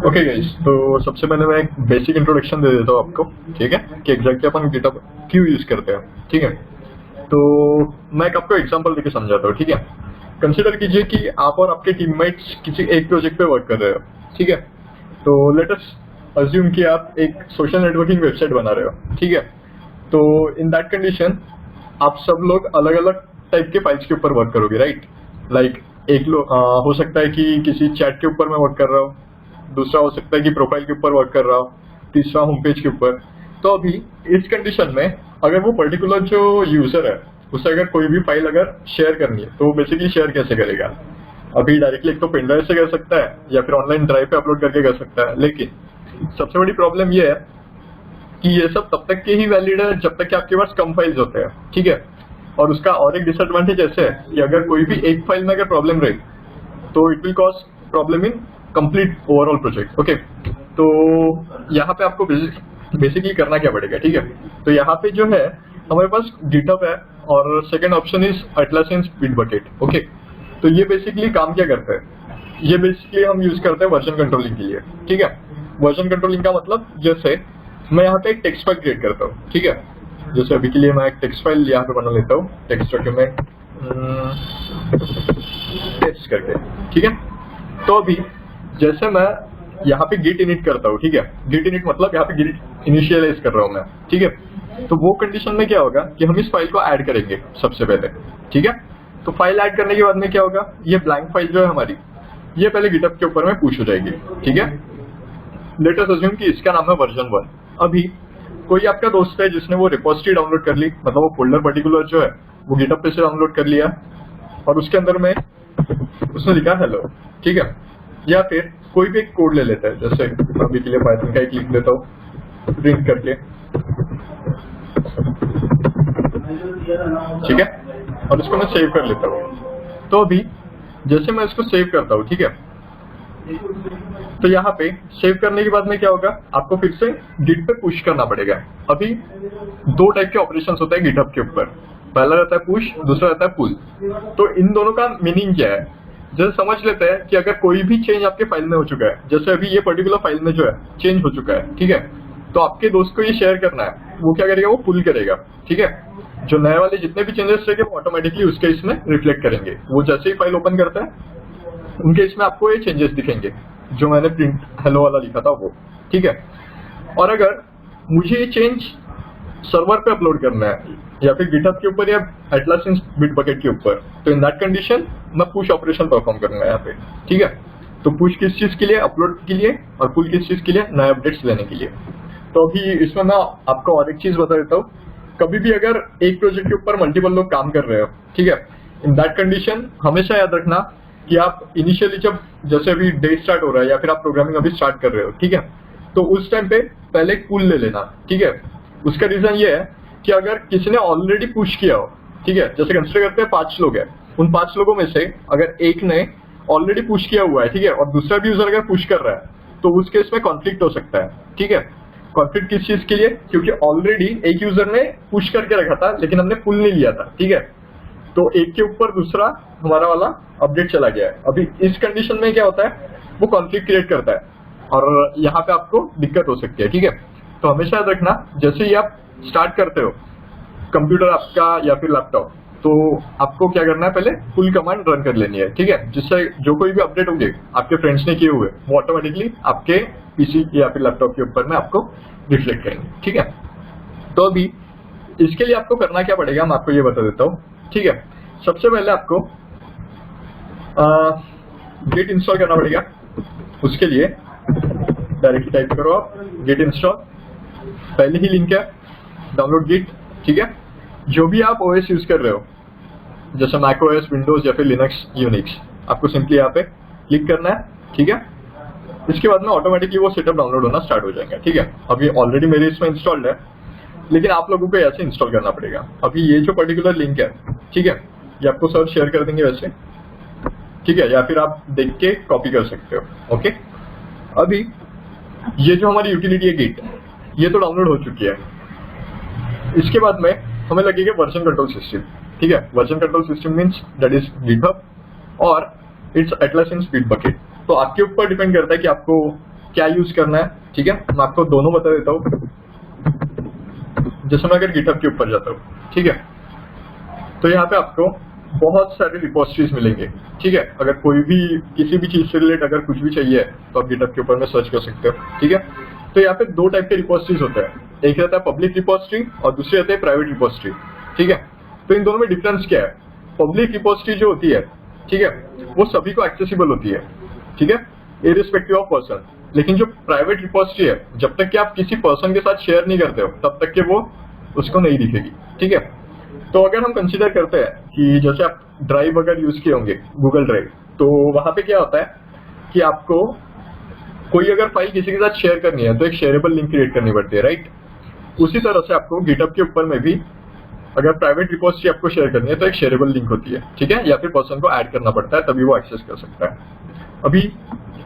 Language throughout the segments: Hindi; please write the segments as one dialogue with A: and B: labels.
A: ओके गाइस, तो सबसे पहले मैं एक बेसिक इंट्रोडक्शन दे देता हूँ आपको, ठीक है, कि एग्जैक्टली अपन गिटहब क्यों यूज करते हैं, ठीक है। तो मैं एक आपको एग्जांपल देके समझाता हूँ, ठीक है। कंसीडर कीजिए कि आप और आपके टीममेट्स किसी एक प्रोजेक्ट पे वर्क कर रहे हो, ठीक है। तो लेट अस अज्यूम कि आप एक सोशल नेटवर्किंग वेबसाइट बना रहे हो, ठीक है। तो इन दैट कंडीशन आप सब लोग अलग अलग टाइप के फाइल्स के ऊपर वर्क करोगे, राइट। लाइक हो सकता है कि किसी चैट के ऊपर मैं वर्क कर रहा हूँ, दूसरा हो सकता है कि प्रोफाइल के ऊपर वर्क कर रहा हूँ, तीसरा होम पेज के ऊपर। तो अभी इस कंडीशन में अगर वो पर्टिकुलर जो यूजर है उसे अगर कोई भी फाइल अगर शेयर करनी है तो वो बेसिकली शेयर कैसे करेगा। अभी डायरेक्टली एक तो पेन ड्राइव से कर सकता है या फिर ऑनलाइन ड्राइव पे अपलोड करके कर सकता है, लेकिन सबसे बड़ी प्रॉब्लम ये है कि ये सब तब तक के ही वैलिड है जब तक कि आपके पास कम फाइल्स होते हैं, ठीक है। और उसका और एक डिसएडवांटेज ऐसे है कि अगर कोई भी एक फाइल में अगर प्रॉब्लम रही तो it will cause problem in complete overall project, okay. तो यहाँ पे आपको बेसिकली करना क्या पड़ेगा, ठीक है। तो यहाँ पे जो है हमारे पास गिटहब है और second option is अटलासियन Bitbucket, okay. तो ये बेसिकली काम क्या करता है, ये बेसिकली हम यूज करते हैं वर्जन कंट्रोलिंग के लिए, ठीक है। वर्जन कंट्रोलिंग का मतलब जैसे मैं यहाँ पे एक टेक्स्ट फाइल क्रिएट करता हूँ, ठीक है। जैसे अभी के लिए मैं एक टेक्स्ट फाइल यहाँ पे बना लेता हूँ, टेक्स्ट डॉक्यूमेंट टेक्स्ट करके, ठीक है। तो अभी जैसे मैं यहाँ पे गिट इनिट करता हूँ, ठीक है। गिट इनिट मतलब यहाँ पे गिट इनिशियलाइज कर रहा हूँ मैं, ठीक है। तो वो कंडीशन में क्या होगा कि हम इस फाइल को ऐड करेंगे सबसे पहले, ठीक है। तो फाइल ऐड करने के बाद में क्या होगा, ये ब्लैंक फाइल जो है हमारी, ये पहले गिटहब के ऊपर में पुश हो जाएगी, ठीक है। लेट अस अज्यूम कि इसका नाम है वर्जन 1। अभी कोई आपका दोस्त है जिसने वो रिपोजिटरी डाउनलोड कर ली, मतलब वो फोल्डर पर्टिकुलर जो है वो गिटहब पे से डाउनलोड कर लिया और उसके अंदर में उसने लिखा हेलो, ठीक है। या फिर कोई भी एक कोड ले लेता है, जैसे अभी के लिए पाइथन का एक लिख देता हूँ प्रिंट करके, ठीक है। और इसको मैं सेव कर लेता हूँ। तो अभी जैसे मैं इसको सेव करता हूँ, ठीक है। तो यहाँ पे सेव करने के बाद में क्या होगा, आपको फिर से गिट पे पुश करना पड़ेगा। अभी दो टाइप के ऑपरेशंस होते हैं गिटहब के ऊपर, पहला रहता है पुश, दूसरा रहता है पुल। तो इन दोनों का मीनिंग क्या है, जैसे समझ लेते हैं कि अगर कोई भी चेंज आपके फाइल में हो चुका है, जैसे अभी ये पर्टिकुलर फाइल में जो है चेंज हो चुका है, ठीक है। तो आपके दोस्त को ये शेयर करना है, वो क्या करेगा, वो पुल करेगा, ठीक है। जो नए वाले जितने भी चेंजेस रहेंगे वो ऑटोमेटिकली उसके इसमें रिफ्लेक्ट करेंगे। वो जैसे ही फाइल ओपन करता है उनके इसमें आपको ये चेंजेस दिखेंगे जो मैंने प्रिंट हेलो वाला लिखा था वो, ठीक है। और अगर मुझे ये चेंज सर्वर पे अपलोड करना है या फिर गिटहब के ऊपर या अटलासियन बिटबकेट के ऊपर, तो इन दैट कंडीशन मैं पुश ऑपरेशन परफॉर्म करूंगा यहाँ पे, ठीक है। तो पुश किस चीज के लिए, अपलोड के लिए, और पुल किस चीज के लिए, नए अपडेट्स लेने के लिए। तो अभी इसमें मैं आपको और एक चीज बता देता हूँ, कभी भी अगर एक प्रोजेक्ट के ऊपर मल्टीपल लोग काम कर रहे हो, ठीक है, इन दैट कंडीशन हमेशा याद रखना कि आप इनिशियली जब जैसे अभी डे स्टार्ट हो रहा है या फिर आप प्रोग्रामिंग अभी स्टार्ट कर रहे हो, ठीक है, तो उस टाइम पे पहले एक पुल ले लेना, ठीक है। उसका रीजन ये है कि अगर किसी ने ऑलरेडी पुश किया हो, ठीक है, जैसे कंसिडर करते हैं 5 लोग हैं, उन 5 लोगों में से अगर एक ने ऑलरेडी पुश किया हुआ है, ठीक है, और दूसरा भी यूजर अगर पुश कर रहा है तो उस केस में कॉन्फ्लिक्ट हो सकता है, ठीक है। कॉन्फ्लिक्ट किस चीज के लिए, क्योंकि ऑलरेडी एक यूजर ने पुश करके रखा था लेकिन हमने पुल नहीं लिया था, ठीक है। तो एक के ऊपर दूसरा हमारा वाला अपडेट चला गया है। अभी इस कंडीशन में क्या होता है, वो कॉन्फ्लिक्ट क्रिएट करता है और यहाँ पे आपको दिक्कत हो सकती है, ठीक है। तो हमेशा याद रखना, जैसे ही आप स्टार्ट करते हो कंप्यूटर आपका या फिर लैपटॉप, तो आपको क्या करना है, पहले पुल कमांड रन कर लेनी है, ठीक है। जिससे जो कोई भी अपडेट होंगे आपके फ्रेंड्स ने किए हुए वो ऑटोमेटिकली आपके पीसी या फिर लैपटॉप के ऊपर में आपको रिफ्लेक्ट करेंगे, ठीक है। तो अभी इसके लिए आपको करना क्या पड़ेगा, मैं आपको ये बता देता हूँ, ठीक है। सबसे पहले आपको गिट इंस्टॉल करना पड़ेगा। उसके लिए डायरेक्टली टाइप करो आप गिट इंस्टॉल, पहले ही लिंक है डाउनलोड गिट, ठीक है। जो भी आप ओएस यूज कर रहे हो, जैसे मैक ओएस, विंडोज या फिर लिनक्स, यूनिक्स, आपको सिंपली यहाँ पे क्लिक करना है, ठीक है। इसके बाद में ऑटोमेटिकली वो सेटअप डाउनलोड होना स्टार्ट हो जाएगा, ठीक है। अभी ऑलरेडी मेरे इसमें इंस्टॉल्ड है, लेकिन आप लोगों को ऐसे इंस्टॉल करना पड़ेगा। अभी ये जो पर्टिकुलर लिंक है, ठीक है, ये आपको सर शेयर कर देंगे वैसे, ठीक है, या फिर आप देख के कॉपी कर सकते हो, ओके। अभी ये जो हमारी यूटिलिटी है गिट, ये तो डाउनलोड हो चुकी है। इसके बाद में हमें लगेगा वर्जन कंट्रोल सिस्टम, ठीक है। Version control system means that is GitHub और इट्स अटलासियन बिटबकेट। तो आपके ऊपर डिपेंड करता है कि आपको क्या यूज करना है, ठीक है। मैं आपको दोनों बता देता हूँ। जैसे मैं अगर गिटहब के ऊपर जाता हूँ, ठीक है, तो यहाँ पे आपको बहुत सारे रिपोजिटरीज मिलेंगे, ठीक है। अगर कोई भी किसी भी चीज से रिलेट अगर कुछ भी चाहिए तो आप गिटहब के ऊपर में सर्च कर सकते हो, ठीक है। तो यहाँ पे दो टाइप के रिपोजिटरीज होते हैं, एक रहता है पब्लिक रिपोजिटरी और दूसरे रहते हैं प्राइवेट रिपोजिटरी, ठीक है। तो इन दोनों में डिफरेंस क्या है? पब्लिक रिपोजिटरी जो होती है, ठीक है, वो सभी को एक्सेसिबल होती है, ठीक है, इरिस्पेक्टिव ऑफ पर्सन। लेकिन जो प्राइवेट रिपोजिटरी है, जब तक कि आप किसी पर्सन के साथ शेयर नहीं करते हो तब तक कि वो उसको नहीं दिखेगी, ठीक है। तो अगर हम कंसीडर करते हैं कि जैसे आप ड्राइव अगर यूज किए होंगे, गूगल ड्राइव, तो वहां पे क्या होता है कि आपको कोई अगर फाइल किसी के साथ शेयर करनी है तो एक शेयरेबल लिंक क्रिएट करनी पड़ती है, राइट। उसी तरह से आपको गिटहब के ऊपर में भी अगर प्राइवेट रिपोजिटरी आपको शेयर करनी है तो एक शेयरेबल लिंक होती है, ठीक है, या फिर पर्सन को ऐड करना पड़ता है तभी वो एक्सेस कर सकता है। अभी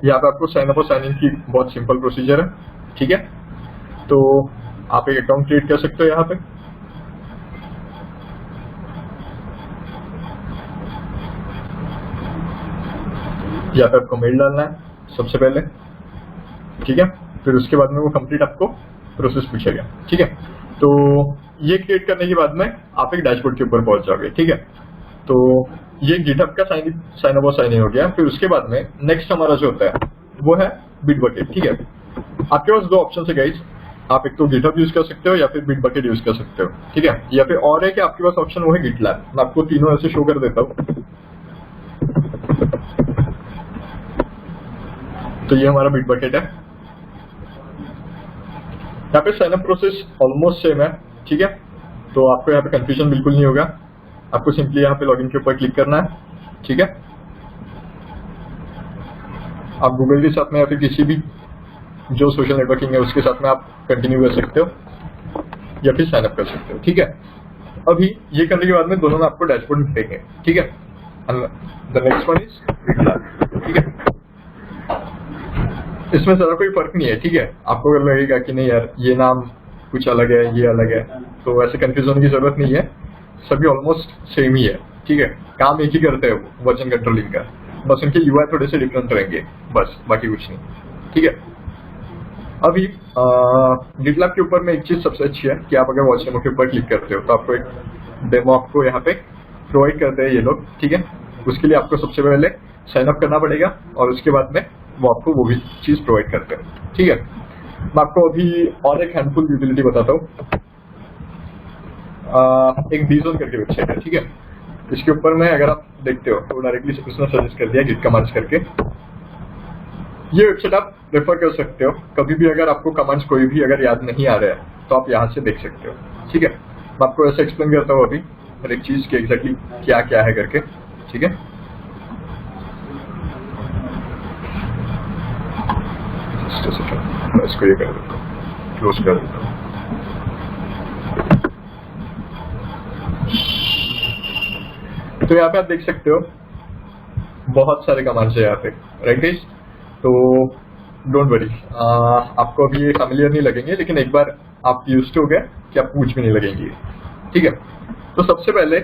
A: यहाँ पे आपको साइन अप और साइन इन की बहुत सिंपल प्रोसीजर है, ठीक है। तो आप एक अकाउंट क्रिएट कर सकते हो यहाँ पे, यहाँ पे आपको मेल डालना है सबसे पहले, ठीक है। फिर उसके बाद में वो कंप्लीट आपको प्रोसेस पूछेगा, ठीक है। तो ये क्रिएट करने के बाद में आप एक डैशबोर्ड के ऊपर पहुंच जाओगे, ठीक है। तो ये गिटहब का साइन अप और साइन इन हो गया। फिर उसके बाद में नेक्स्ट हमारा जो होता है वो है बिटबकेट, ठीक है। आपके पास दो ऑप्शन है गाइस, आप एक तो गिटहब यूज कर सकते हो या फिर बिटबकेट यूज कर सकते हो, ठीक है। या फिर और है कि आपके पास ऑप्शन वो है गिटलैब। मैं आपको तीनों ऐसे शो कर देता हूँ। तो ये हमारा बिटबकेट है। यहाँ पे साइनअप प्रोसेस ऑलमोस्ट सेम है, ठीक है। तो आपको यहाँ पे कंफ्यूजन बिल्कुल नहीं होगा। आपको सिंपली यहाँ पे लॉगिन के ऊपर क्लिक करना है, ठीक है। आप गूगल के साथ में या फिर किसी भी जो सोशल नेटवर्किंग है उसके साथ में आप कंटिन्यू कर सकते हो या फिर साइन अप कर सकते हो, ठीक है। अभी ये करने के बाद में दोनों में आपको डैशबोर्ड मिलेंगे, ठीक है। The next one is GitLab, ठीक है। इसमें ज़्यादा कोई फर्क नहीं है, ठीक है। आपको लगेगा कि नहीं यार ये नाम कुछ अलग है, ये अलग है, तो ऐसे कंफ्यूज होने की जरूरत नहीं है। सभी ऑलमोस्ट सेम ही है, ठीक है। काम एक ही करते हैं वर्जन कंट्रोलिंग का, बस उनके यूआई थोड़े से डिफरेंट रहेंगे, बस, बाकी कुछ नहीं, ठीक है। अभी गिटलैब के ऊपर में एक चीज सबसे अच्छी है कि आप अगर वॉच डेमो के ऊपर क्लिक करते हो तो आपको एक डेमो आपको यहाँ पे प्रोवाइड करते हैं ये लोग, ठीक है। उसके लिए आपको सबसे पहले साइन अप करना पड़ेगा और उसके बाद में वो आपको वो भी चीज प्रोवाइड करते हैं, ठीक है। मैं आपको अभी और एक हैंडफुल यूटिलिटी बताता हूँ। एक बीजोन करके वेबसाइट है, ठीक है। इसके ऊपर में अगर आप देखते हो तो डायरेक्टली उसने सजेस्ट कर दिया गिट कमांड्स करके। ये वेबसाइट आप रेफर कर सकते हो कभी भी अगर आपको कमांड्स कोई भी अगर याद नहीं आ रहा है तो आप यहाँ से देख सकते हो, ठीक है। मैं आपको ऐसे एक्सप्लेन करता हूँ अभी हर एक चीज की एग्जैक्टली क्या क्या है करके, ठीक है। मैं इसको ये कर देता हूँ, क्लोज कर देता हूँ। तो यहाँ पे आप देख सकते हो बहुत सारे कमांड्स है यहाँ पे, राइट। तो डोंट वरी, आपको अभी ये फैमिलियर नहीं लगेंगे, लेकिन एक बार आप यूज्ड हो गए कि आपको कुछ भी नहीं लगेंगे, ठीक है। तो सबसे पहले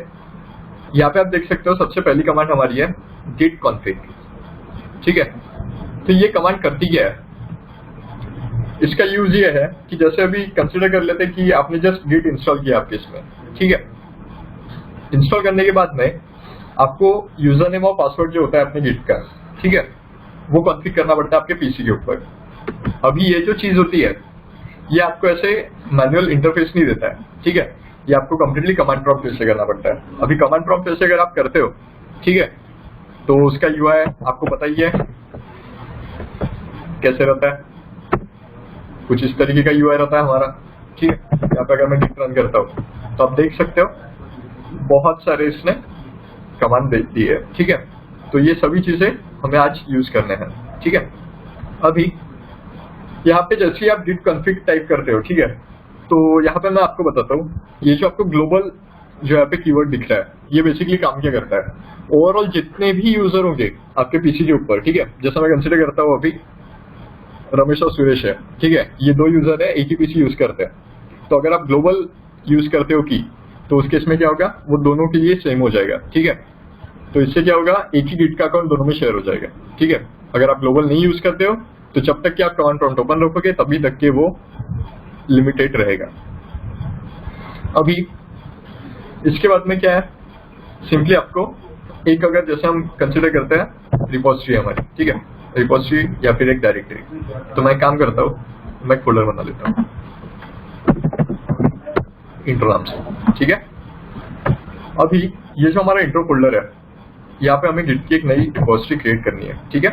A: यहाँ पे आप देख सकते हो सबसे पहली कमांड हमारी है git config, ठीक है। तो ये कमांड करती क्या है? इसका यूज ये है कि जैसे अभी कंसिडर कर लेते हैं कि आपने जस्ट गिट इंस्टॉल किया आपके इसमें, ठीक है। इंस्टॉल करने के बाद में आपको यूजर नेम और पासवर्ड जो होता है अपने गिट का, ठीक है, वो कॉन्फ़िगर करना पड़ता है आपके पीसी के ऊपर। अभी ये जो चीज होती है ये आपको ऐसे मैनुअल इंटरफेस नहीं देता है, ठीक है। ये आपको कंप्लीटली कमांड प्रॉम्प्ट से करना पड़ता है। अभी कमांड प्रॉम्प्ट से अगर आप करते हो, ठीक है, तो उसका यूआई आपको पता ही है कैसे रहता है, कुछ इस तरीके का यूआई रहता है हमारा, ठीक है। यहाँ पे अगर मैं गिट रन करता हूँ तो आप देख सकते हो बहुत सारे इसने कमांड दे दी है, ठीक है। तो ये सभी चीजें हमें आज यूज करने हैं, ठीक है। अभी यहाँ पे जैसे ही आप git config टाइप करते हो, ठीक है, तो यहाँ पे मैं आपको बताता हूँ ये जो आपको ग्लोबल जो यहाँ पे कीवर्ड दिख रहा है ये बेसिकली काम क्या करता है। ओवरऑल जितने भी यूजर होंगे आपके पीसी के ऊपर, ठीक है, जैसा मैं कंसिडर करता हूँ अभी रमेश और सुरेश है, ठीक है, ये दो यूजर है एक ही पीसी यूज करते हैं। तो अगर आप ग्लोबल यूज करते हो की तो उस केस में क्या होगा, वो दोनों के लिए सेम हो जाएगा, ठीक है। तो इससे क्या होगा, एक ही गिट का अकाउंट दोनों में शेयर हो जाएगा, ठीक है। अगर आप ग्लोबल नहीं यूज करते हो तो जब तक कि आप कमांड प्रॉम्प्ट ओपन रखोगे तभी तक के वो लिमिटेड रहेगा। अभी इसके बाद में क्या है, सिंपली आपको एक, अगर जैसे हम कंसिडर करते हैं रिपोजिटरी हमारी, ठीक है, रिपोजिटरी या फिर एक डायरेक्टरी, तो मैं काम करता हूँ, मैं एक फोल्डर बना लेता हूँ इंट्रो नाम से, ठीक है। अभी ये जो हमारा इंट्रो फोल्डर है, यहाँ पे हमें गिट की एक नई रिपोजिटरी क्रिएट करनी है, ठीक है।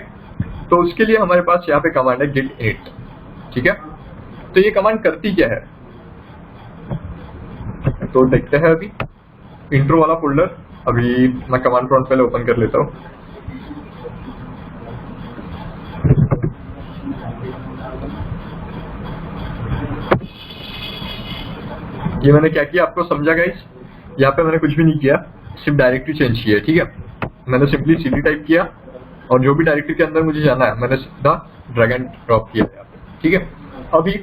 A: तो उसके लिए हमारे पास यहाँ पे कमांड है git init, ठीक है। तो ये कमांड करती क्या है, तो देखते हैं। अभी इंट्रो वाला फोल्डर, अभी मैं कमांड प्रॉम्प्ट पहले ओपन कर लेता हूँ। ये मैंने क्या किया आपको समझा गाइस, यहाँ पे मैंने कुछ भी नहीं किया, सिर्फ डायरेक्टरी चेंज की है, ठीक है। मैंने सिंपली cd टाइप किया और जो भी डायरेक्टरी के अंदर मुझे जाना है मैंने सीधा ड्रैग एंड ड्रॉप किया है, ठीक है। अभी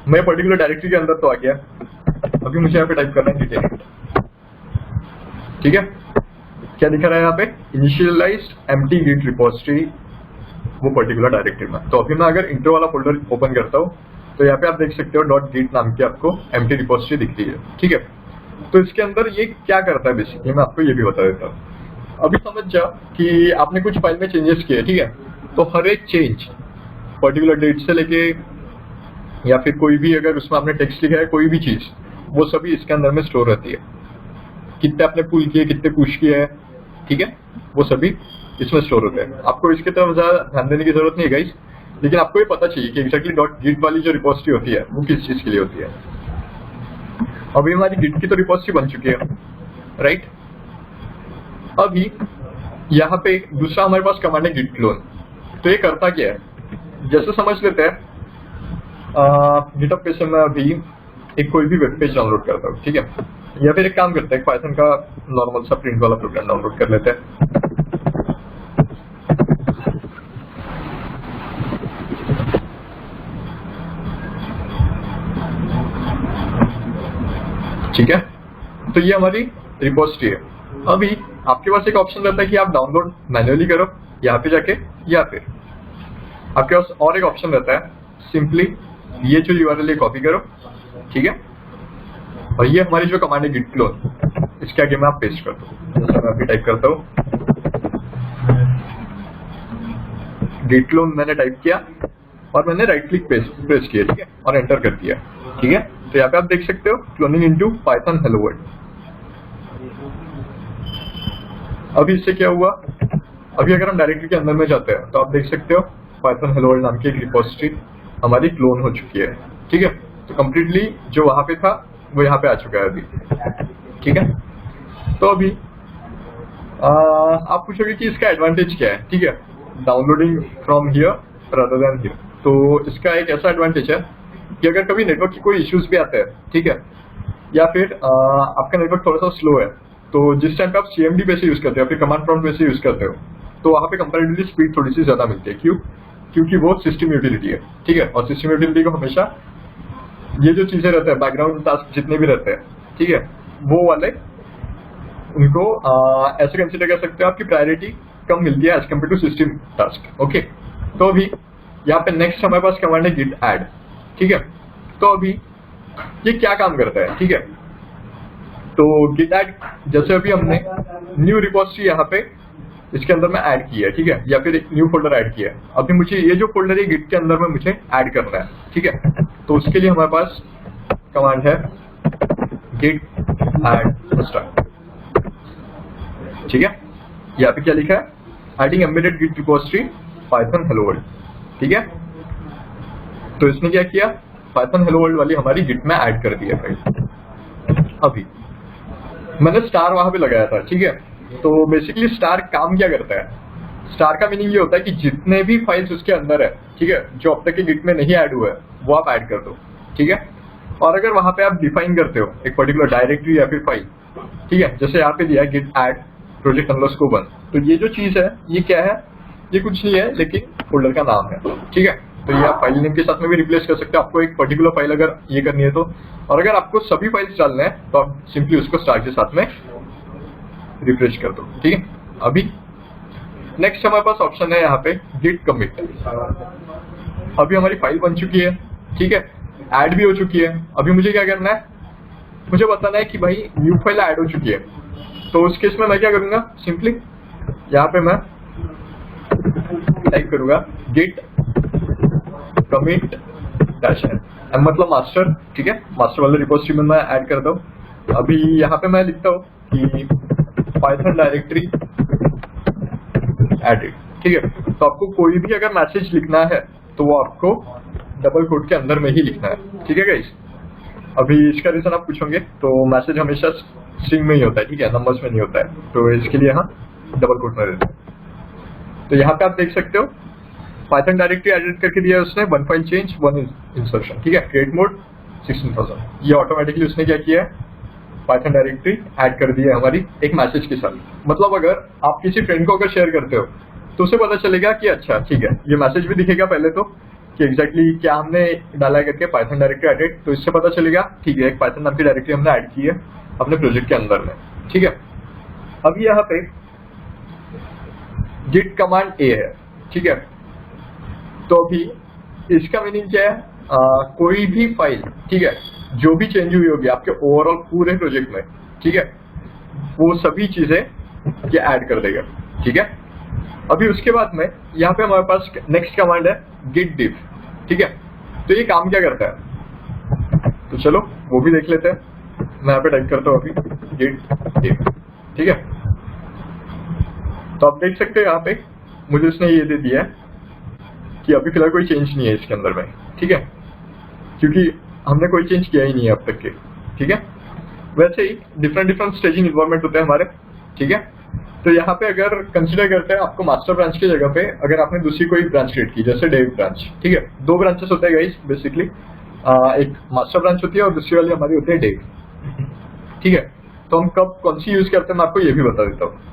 A: मैं पर्टिकुलर डायरेक्टरी के अंदर तो आ गया, अभी मुझे यहाँ पे टाइप करना है git init, ठीक है। क्या दिखा रहा है यहाँ पे, इनिशियलाइज्ड एम्प्टी गिट रिपोजिटरी वो पर्टिकुलर डायरेक्टरी में। तो अभी मैं अगर इंट्रो वाला फोल्डर ओपन करता हूँ तो यहाँ पे आप देख सकते हो .git नाम की आपको एम्प्टी रिपोजिटरी दिखती है, ठीक है। तो इसके अंदर ये क्या करता है बेसिकली, मैं आपको ये भी बता देता हूँ। अभी समझ जाओ कि आपने कुछ फाइल में चेंजेस किए, ठीक है। तो हर एक चेंज पर्टिकुलर डेट से लेके, या फिर कोई भी अगर उसमें आपने टेक्स्ट लिखा है, कोई भी चीज, वो सभी इसके अंदर में स्टोर रहती है। कितने आपने पुल किए, कितने पुश किए हैं, ठीक है, वो सभी इसमें स्टोर होते हैं। आपको इसके तरफ ज्यादा ध्यान देने की जरूरत नहीं है गाइस, लेकिन आपको ये पता चाहिए कि एक्जैक्टली .git वाली जो रिपोजिटरी होती है वो किस चीज के लिए होती है। अभी हमारी गिट की तो रिपोजिटरी बन चुकी है, राइट। अभी यहाँ पे दूसरा हमारे पास कमांड है git clone। तो ये करता क्या है, जैसे समझ लेते हैं गिटहब पे से मैं अभी एक कोई भी वेब पेज डाउनलोड करता हूँ, ठीक है, या फिर एक काम करते हैं, पाइथन का नॉर्मल सा प्रिंट वाला प्रोग्राम डाउनलोड कर लेते हैं। ठीक है, तो ये हमारी रिपोजिटरी है। अभी आपके पास एक ऑप्शन रहता है कि आप डाउनलोड मैन्युअली करो यहाँ पे जाके, या फिर आपके पास और एक ऑप्शन रहता है, सिंपली ये जो यूआरएल है कॉपी करो, ठीक है, और ये हमारी जो कमांड है git clone, इसके आगे मैं आप पेस्ट कर दो। जैसे मैं अभी टाइप करता हूँ git clone, मैंने टाइप किया और मैंने राइट क्लिक प्रेस किया, ठीक है, और एंटर कर दिया, ठीक है। तो यहाँ पे आप देख सकते हो cloning into Python hello world. अभी इससे क्या हुआ, अभी अगर हम डायरेक्टरी के अंदर में जाते हैं तो आप देख सकते हो पाइथन हेलो वर्ल्ड नाम की एक रिपोजिटरी हमारी क्लोन हो चुकी है, ठीक है। तो कंप्लीटली जो वहां पे था वो यहाँ पे आ चुका है अभी, ठीक है। तो अभी आप पूछोगे कि इसका एडवांटेज क्या है, ठीक है, downloading from here rather than here. तो इसका एक ऐसा एडवांटेज है कि अगर कभी नेटवर्क की कोई इश्यूज भी आते हैं, ठीक है, या फिर आपका नेटवर्क थोड़ा सा स्लो है, तो जिस टाइम पे आप CMD पे से यूज करते हो, फिर कमांड प्रॉम्प्ट में से यूज करते हो, तो वहां पे कंपैरेटिवली स्पीड थोड़ी सी ज्यादा मिलती है। क्यों, क्योंकि वो सिस्टम यूटिलिटी है, ठीक है, और सिस्टम यूटिलिटी को हमेशा ये जो चीजें रहते हैं, बैकग्राउंड टास्क जितने भी रहते हैं, ठीक है, वो वाले उनको ऐसे कंसिडर कर सकते हो आपकी प्रायोरिटी कम मिलती है as compare to system task, okay. तो अभी यहाँ पे नेक्स्ट हमारे पास कमांड है git add, ठीक है। तो अभी ये क्या काम करता है, ठीक है। तो git add, जैसे अभी हमने न्यू रिपोजिटरी यहाँ पे इसके अंदर में ऐड किया है, ठीक है, या फिर एक न्यू फोल्डर ऐड किया है। अभी मुझे ये जो फोल्डर है गिट के अंदर में मुझे ऐड करना है, ठीक है। तो उसके लिए हमारे पास कमांड है git add start, ठीक है। यहाँ पे क्या लिखा है, adding embedded git repository Python hello world, ठीक है। तो इसने क्या किया, पाइथन हेलो वर्ल्ड वाली हमारी गिट में ऐड कर दिया है। अभी मैंने स्टार वहां पे लगाया था, ठीक है। तो बेसिकली स्टार काम क्या करता है, स्टार का मीनिंग ये होता है कि जितने भी फाइल्स उसके अंदर है, ठीक है, जो अब तक के गिट में नहीं ऐड हुआ है वो आप ऐड कर दो, ठीक है। और अगर वहां पे आप डिफाइन करते हो एक पर्टिकुलर डायरेक्टरी या फिर फाइल, ठीक है, जैसे यहाँ पे दिया गिट ऐड प्रोजेक्ट _1, तो ये जो चीज है ये क्या है, ये कुछ नहीं है लेकिन फोल्डर का नाम है, ठीक है। तो ये आप फाइल नेम के साथ में भी रिप्लेस कर सकते हो, आपको एक पर्टिकुलर फाइल अगर ये करनी है तो। और अगर आपको सभी फाइल्स डालने हैं तो आप सिंपली उसको स्टार के साथ में रिफ्रेश कर दो, ठीक है। अभी नेक्स्ट हमारे पास ऑप्शन है यहाँ पे गिट कमिट। अभी हमारी फाइल बन चुकी है, ठीक है, ऐड भी हो चुकी है। अभी मुझे क्या करना है, मुझे बताना है कि भाई न्यू फाइल ऐड हो चुकी है। तो उस केस में मैं क्या करूंगा, सिंपली यहाँ पे मैं टाइप करूंगा गिट कमिट डैश एन, मतलब मास्टर, ठीक है, मास्टर वाले रिपोजिटरी में मैं ऐड करता हूँ। अभी यहाँ पे मैं लिखता हूँ कि पाइथन डायरेक्टरी एडिट, ठीक है। तो आपको कोई भी अगर मैसेज लिखना है तो वो आपको डबल कोट के अंदर में ही लिखना है, ठीक है गाइस। अभी इसका रीजन आप पूछोगे, तो मैसेज हमेशा स्ट्रिंग में ही होता है, ठीक है, नंबर्स में नहीं होता है, तो इसके लिए यहाँ डबल कोट में देते हैं। तो यहाँ पे आप देख सकते हो पाइथन डायरेक्टरी एडिट करके दिया है उसने, 1 फाइल चेंज 1 इंसर्शन, ठीक है, क्रिएट मोड 16,000। ये ऑटोमेटिकली उसने क्या किया है, पाइथन डायरेक्टरी ऐड कर दी है हमारी एक मैसेज के साथ। मतलब अगर आप किसी फ्रेंड को अगर शेयर करते हो तो उसे पता चलेगा कि अच्छा ठीक है, ये मैसेज भी दिखेगा पहले तो कि एग्जैक्टली क्या हमने डाला है करके पाइथन डायरेक्टरी एडिट, तो इससे पता चलेगा ठीक है एक पाइथन नाम की डायरेक्टरी हमने ऐड की है अपने प्रोजेक्ट के अंदर में, ठीक है। अभी यहाँ पे गिट कमांड ए है, ठीक है। तो अभी इसका मीनिंग क्या है, कोई भी फाइल, ठीक है, जो भी चेंज हुई होगी आपके ओवरऑल पूरे प्रोजेक्ट में, ठीक है, वो सभी चीजें ये ऐड कर देगा, ठीक है। अभी उसके बाद में यहाँ पे हमारे पास नेक्स्ट कमांड है गिट डिफ, ठीक है। तो ये काम क्या करता है, तो चलो वो भी देख लेते हैं। मैं यहाँ पे टाइप करता हूँ अभी गिट डिफ, ठीक है। तो आप देख सकते हो यहाँ पे मुझे उसने ये दे दिया है कि अभी फिलहाल कोई चेंज नहीं है इसके अंदर में, ठीक है, क्योंकि हमने कोई चेंज किया ही नहीं है अब तक के, ठीक है। वैसे ही डिफरेंट स्टेजिंग इन्वायरमेंट होते हैं हमारे, ठीक है। तो यहाँ पे अगर कंसिडर करते हैं आपको मास्टर ब्रांच की जगह पे अगर आपने दूसरी कोई ब्रांच क्रिएट की, जैसे डेव ब्रांच, ठीक है, 2 ब्रांचेस होते हैं गाइस बेसिकली, एक मास्टर ब्रांच होती है और दूसरी वाली हमारी होती है डेव, ठीक है। तो हम कब कौन सी यूज करते हैं मैं आपको ये भी बता देता हूँ।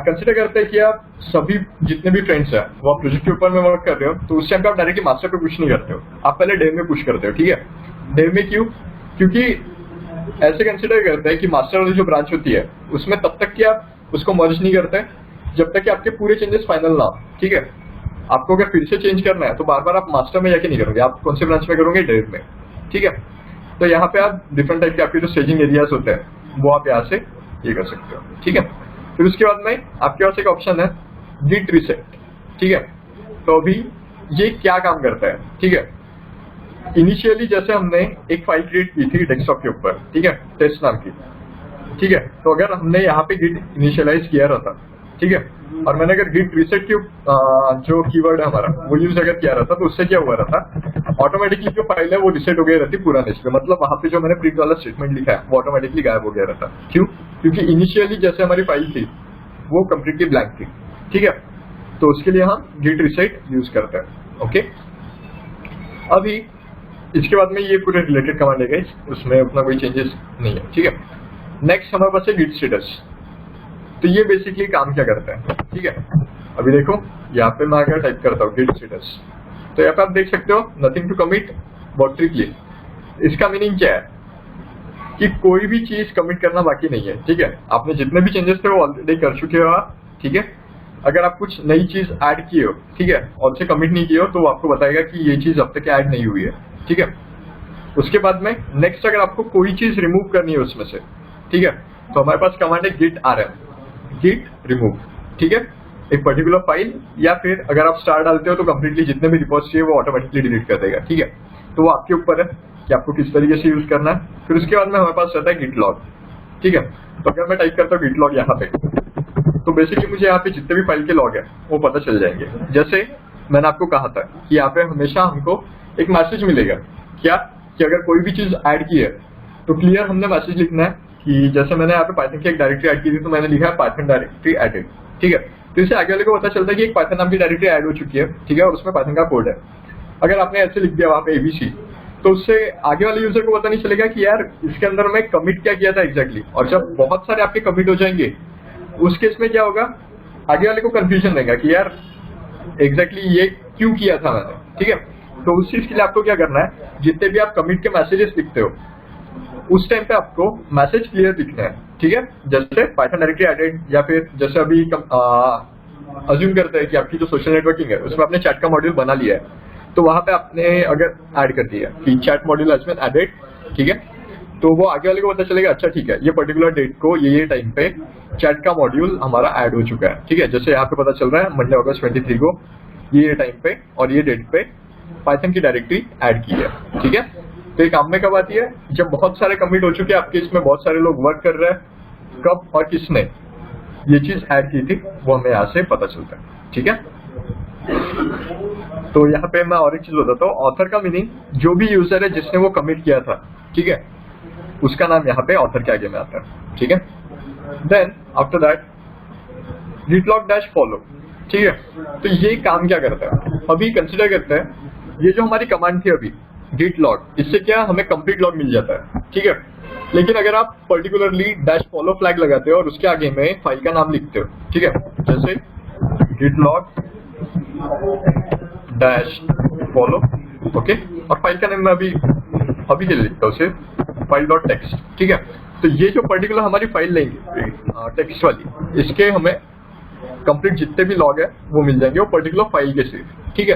A: कंसिडर करते हैं कि आप सभी जितने भी फ्रेंड्स हैं वो आप प्रोजेक्ट के ऊपर में वर्क कर रहे हो, तो उस टाइम पे आप डायरेक्टली मास्टर पे पुश नहीं करते हो, आप पहले डेव में पुश करते हो, ठीक है। डेव में क्यों, क्योंकि ऐसे कंसिडर करते हैं कि मास्टर वाली जो ब्रांच होती है उसमें तब तक कि आप उसको मर्ज नहीं करते जब तक कि आपके पूरे चेंजेस फाइनल ना हो, ठीक है। आपको अगर फिर से चेंज करना है तो बार बार आप मास्टर में जाके नहीं करोगे, आप कौन से ब्रांच में करोगे, डेव में, ठीक है। तो यहाँ पे आप डिफरेंट टाइप के आपके जो स्टेजिंग एरियाज होते हैं वो आप यहाँ से ये कर सकते हो, ठीक है। फिर उसके बाद में आपके पास एक ऑप्शन है गिट रीसेट, ठीक है। तो अभी ये क्या काम करता है, ठीक है। इनिशियली जैसे हमने एक फाइल क्रिएट की थी डेस्कटॉप के ऊपर, ठीक है, टेस्ट नाम की, ठीक है। तो अगर हमने यहाँ पे गिट इनिशियलाइज किया रहता, ठीक है, और मैंने अगर गिट रीसेट की जो कीवर्ड है हमारा वो यूज अगर किया रहता तो उससे क्या हुआ रहता, ऑटोमेटिकली जो फाइल है वो रीसेट हो गई रहती पुराने से, मतलब वहां पे जो मैंने प्रिंट वाला स्टेटमेंट लिखा है वो ऑटोमेटिकली गायब हो गया रहता। क्यों, क्योंकि इनिशियली जैसे हमारी फाइल थी वो कम्प्लीटली ब्लैंक थी, ठीक है। तो उसके लिए हम गिट रीसेट यूज करते हैं, ओके। अभी इसके बाद में ये पूरे रिलेटेड कमांड है, उसमें अपना कोई चेंजेस नहीं है, ठीक है। नेक्स्ट हमारे पास है गिट स्टेटस। तो ये बेसिकली काम क्या करता है, ठीक है। अभी देखो यहाँ पे मैं अगर टाइप करता हूँ गिट स्टेटस, तो यहाँ पे आप देख सकते हो nothing to commit battery clean. इसका मीनिंग क्या है कि कोई भी चीज कमिट करना बाकी नहीं है, ठीक है। आपने जितने भी चेंजेस थे वो ऑलरेडी कर चुके हो आप, ठीक है। अगर आप कुछ नई चीज ऐड किए हो, ठीक है, और से कमिट नहीं किए हो तो वो आपको बताएगा कि ये चीज अब तक ऐड नहीं हुई है, ठीक है। उसके बाद में नेक्स्ट अगर आपको कोई चीज रिमूव करनी है उसमें से, ठीक है, तो हमारे पास कमांड है गिट rm, गिट रिमूव, ठीक है। एक पर्टिकुलर फाइल या फिर अगर आप स्टार डालते हो तो कंप्लीटली जितने भी रिपोजिटरी है वो ऑटोमेटिकली डिलीट कर देगा, ठीक है। तो वो आपके ऊपर है कि आपको किस तरीके से यूज करना है। फिर उसके बाद में हमारे पास रहता है गिट लॉग, ठीक है। तो अगर मैं टाइप करता हूँ गिट लॉग यहाँ पे, तो बेसिकली मुझे यहाँ पे जितने भी फाइल के लॉग है वो पता चल जाएंगे। जैसे मैंने आपको कहा था कि यहाँ पे हमेशा हमको एक मैसेज मिलेगा क्या, कि अगर कोई भी चीज ऐड की है तो क्लियर हमने मैसेज लिखना है कि जैसे मैंने यहाँ पे पाइथन की एक डायरेक्टरी ऐड की थी तो मैंने लिखा है पाइथन डायरेक्टरी एडेड, ठीक है। तो इससे आगे वाले को पता चलता है कि एक पाइथन नाम की डायरेक्टरी ऐड हो चुकी है, ठीक है, और उसमें पाइथन का कोड है। अगर आपने ऐसे लिख दिया वहाँ पे एबीसी तो उससे आगे वाले यूजर को पता नहीं चलेगा कि यार इसके अंदर मैं कमिट क्या किया था एग्जैक्टली। और जब बहुत सारे आपके कमिट हो जाएंगे उस केस में क्या होगा, आगे वाले को कंफ्यूजन देगा कि यार एग्जैक्टली ये क्यों किया था मैंने, ठीक है। तो उस चीज के लिए आपको क्या करना है, जितने भी आप कमिट के मैसेजेस लिखते हो उस टाइम पे आपको मैसेज क्लियर लिखना है, ठीक है। जैसे पाइथन डायरेक्टरी एडेड या फिर जैसे अभी अज्यूम करते हैं कि आपकी जो सोशल नेटवर्किंग है उसमें आपने चैट का मॉड्यूल बना लिया है, तो वहां पे आपने अगर ऐड कर दिया कि chat module has been added, ठीक है, तो वो आगे वाले को पता चलेगा अच्छा ठीक है ये पर्टिकुलर डेट को ये टाइम पे चैट का मॉड्यूल हमारा ऐड हो चुका है, ठीक है। जैसे यहाँ पे पता चल रहा है मंडे अगस्त 23 को ये टाइम पे और ये डेट पे पाइथन की डायरेक्टरी ऐड की है, ठीक है। तो ये काम में कब आती है, जब बहुत सारे कमिट हो चुके हैं आपके, इसमें बहुत सारे लोग वर्क कर रहे हैं, कब और किसने ये चीज ऐड की थी वो हमें यहाँ से पता चलता है, ठीक है। तो यहाँ पे मैं और एक चीज बताता हूँ, ऑथर का मीनिंग जो भी यूजर है जिसने वो कमिट किया था, ठीक है, उसका नाम यहाँ पे ऑथर के आगे में आता है, ठीक है। Then after that git log dash follow, ठीक है। तो ये काम क्या करता है, अभी कंसिडर करते हैं ये जो हमारी कमांड थी अभी git log, इससे क्या हमें कंप्लीट लॉग मिल जाता है, ठीक है। लेकिन अगर आप पर्टिकुलरली डैश फॉलो फ्लैग लगाते हो और उसके आगे में फाइल का नाम लिखते हो, ठीक है, जैसे git log dash follow, okay, और फाइल का नाम मैं अभी के लिए लिखता हूँ सिर्फ फाइल डॉट टेक्स्ट, ठीक है। तो ये जो पर्टिकुलर हमारी फाइल लेंगे टेक्स्ट वाली, इसके हमें कंप्लीट जितने भी लॉग है वो मिल जाएंगे वो पर्टिकुलर फाइल के सिर्फ, ठीक है।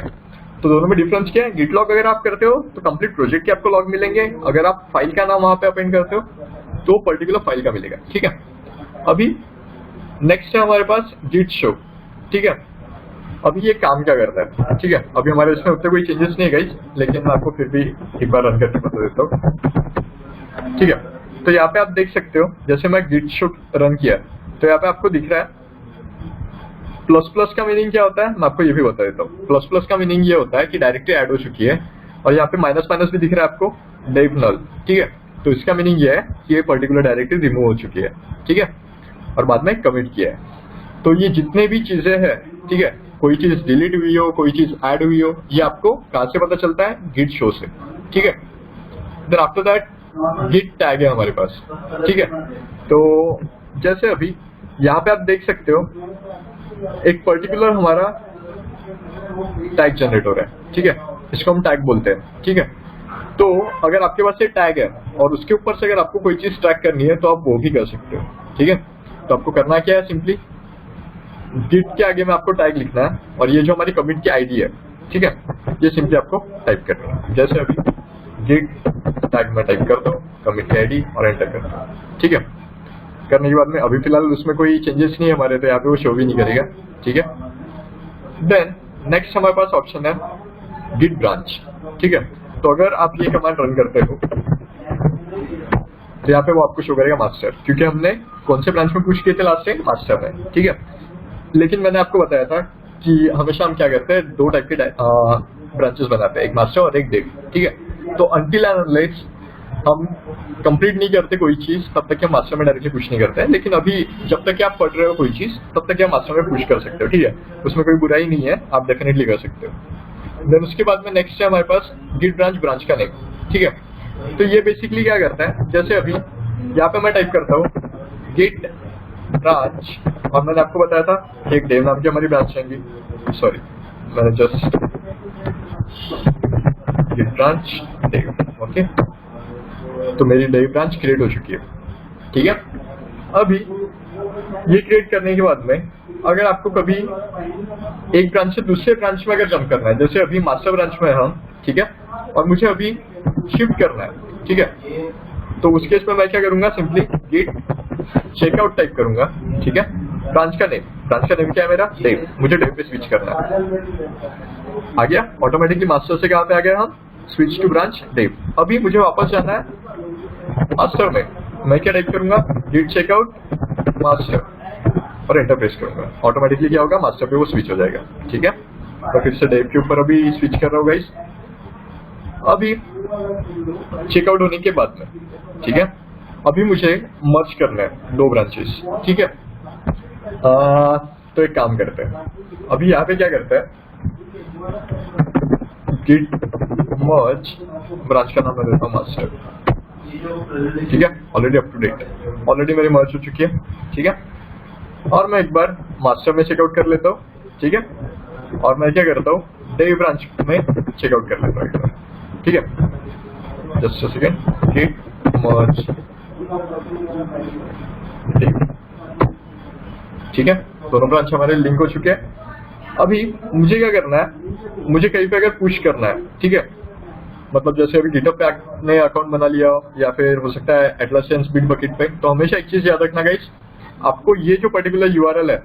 A: तो दोनों में डिफरेंस क्या है, गिट लॉग अगर आप करते हो तो कंप्लीट प्रोजेक्ट के आपको लॉग मिलेंगे, अगर आप फाइल का नाम वहां पे अपेंड करते हो तो पर्टिकुलर फाइल का मिलेगा, ठीक है। अभी नेक्स्ट है हमारे पास गिट शो, ठीक है। अभी ये काम क्या करता है, ठीक है, अभी हमारे इसमें उतने कोई चेंजेस नहीं है गाइस, लेकिन मैं आपको फिर भी एक बार रन करके बता देता हूँ, ठीक है। तो यहाँ पे आप देख सकते हो जैसे मैं गिट शो रन किया तो यहाँ पे आपको दिख रहा है प्लस प्लस का मीनिंग क्या होता है, मैं आपको ये भी बता देता हूँ। प्लस प्लस का मीनिंग ये होता है कि डायरेक्टरी ऐड हो चुकी है, और यहाँ पे माइनस माइनस भी दिख रहा है आपको डेव नल, ठीक है। तो इसका मीनिंग ये है कि ये पर्टिकुलर डायरेक्टरी रिमूव हो चुकी है, ठीक है, और बाद में कमिट किया है। तो ये जितने भी चीजें हैं, ठीक है, कोई चीज डिलीट हुई हो, कोई चीज ऐड हुई हो, ये आपको कहाँ से पता चलता है, गिट शो से, ठीक है। Then after that git tag है हमारे पास, ठीक है। तो जैसे अभी यहाँ पे आप देख सकते हो एक पर्टिकुलर हमारा टैग जनरेट हो रहा है, ठीक है, इसको हम टैग बोलते हैं, ठीक है। तो अगर आपके पास ये टैग है और उसके ऊपर से अगर आपको कोई चीज ट्रैक करनी है तो आप वो भी कर सकते हो, ठीक है। तो आपको करना क्या है, सिंपली गिट के आगे में आपको टैग लिखना है, और ये जो हमारी कमिट की आईडी है, ठीक है, ये सिंपली आपको टाइप करनी है। जैसे अभी गिट टैग में टाइप कर दो कमिट की आईडी और एंटर कर दो, ठीक है। करने के बाद में अभी फिलहाल उसमें कोई चेंजेस नहीं है हमारे, तो यहाँ पे वो शो भी नहीं करेगा, ठीक है। देन नेक्स्ट हमारे पास ऑप्शन है गिट ब्रांच, ठीक है। तो अगर आप ये कमांड रन करते हो तो यहाँ पे वो आपको शो करेगा मास्टर, क्योंकि हमने कौन से ब्रांच में पुश किए थे लास्ट टाइम, मास्टर में, ठीक है। लेकिन मैंने आपको बताया था कि हमेशा हम क्या करते हैं, दो टाइप के ब्रांचेस बनाते हैं, एक मास्टर और एक डेव, ठीक है। तो अनटिल एंड अनलेस हम कंप्लीट नहीं करते कोई चीज तब तक हम मास्टर में डायरेक्टली पुश नहीं करते हैं, लेकिन अभी जब तक आप पढ़ रहे हो कोई चीज तब तक आप मास्टर में पुश कर सकते हो, ठीक है, उसमें कोई बुराई नहीं है, आप डेफिनेटली कर सकते हो। देन उसके बाद में नेक्स्ट है हमारे पास गिट ब्रांच का नेम, ठीक है। तो ये बेसिकली क्या करता है, जैसे अभी यहाँ पे मैं टाइप करता हूँ गिट ब्रांच, और मैंने आपको बताया था एक डेव नाम की हमारी ब्रांच आएंगी, सॉरी मैंने just git branch dev, okay. तो मेरी डेव ब्रांच क्रिएट हो चुकी है, ठीक है। अभी ये क्रिएट करने के बाद में अगर आपको कभी एक ब्रांच से दूसरे ब्रांच में अगर जंप करना है, जैसे अभी मास्टर ब्रांच में हम, ठीक है, और मुझे अभी शिफ्ट करना है, ठीक है, तो उस केस में मैं क्या करूंगा, सिंपली गिट चेकआउट टाइप करूंगा, ठीक है। ब्रांच का नेम क्या है मेरा, डेव, मुझे डेव पे स्विच करना है, आ गया ऑटोमेटिकली मास्टर से, कहाँ पे आ गया हम, स्विच टू ब्रांच डेव। अभी मुझे वापस जाना है मास्टर में, मैं क्या टाइप करूंगा, गिट चेकआउट मास्टर और एंटर प्रेस करूंगा, ऑटोमेटिकली क्या होगा, मास्टर पे वो स्विच हो जाएगा, ठीक है। तो फिर से डेव के ऊपर अभी स्विच कर रहा हूँ गाइस। अभी चेकआउट होने के बाद में, ठीक है, अभी मुझे मर्ज करना है दो ब्रांचेस, ठीक है। तो एक काम करते हैं, अभी यहाँ पे क्या करते हैं, गिट मर्ज ब्रांच का नाम मैं देता हूँ मास्टर, ठीक है, already up to date, already मेरी मर्ज हो चुकी है, ठीक है। और मैं एक बार मास्टर में चेकआउट कर लेता हूँ, ठीक है, और मैं क्या करता हूँ, डेव ब्रांच में चेकआउट कर लेता हूँ, ठीक है। Just a second, git merge dev, ठीक है, दोनों ब्रांच हमारे लिंक हो चुके हैं। अभी मुझे क्या करना है, मुझे कहीं पे अगर पुश करना है, ठीक है, मतलब जैसे अभी गिटहब पे आपने अकाउंट बना लिया हो या फिर हो सकता है एटलासियंस बिटबकेट पे, तो हमेशा एक चीज याद रखना गाइस, आपको ये जो पर्टिकुलर यूआरएल है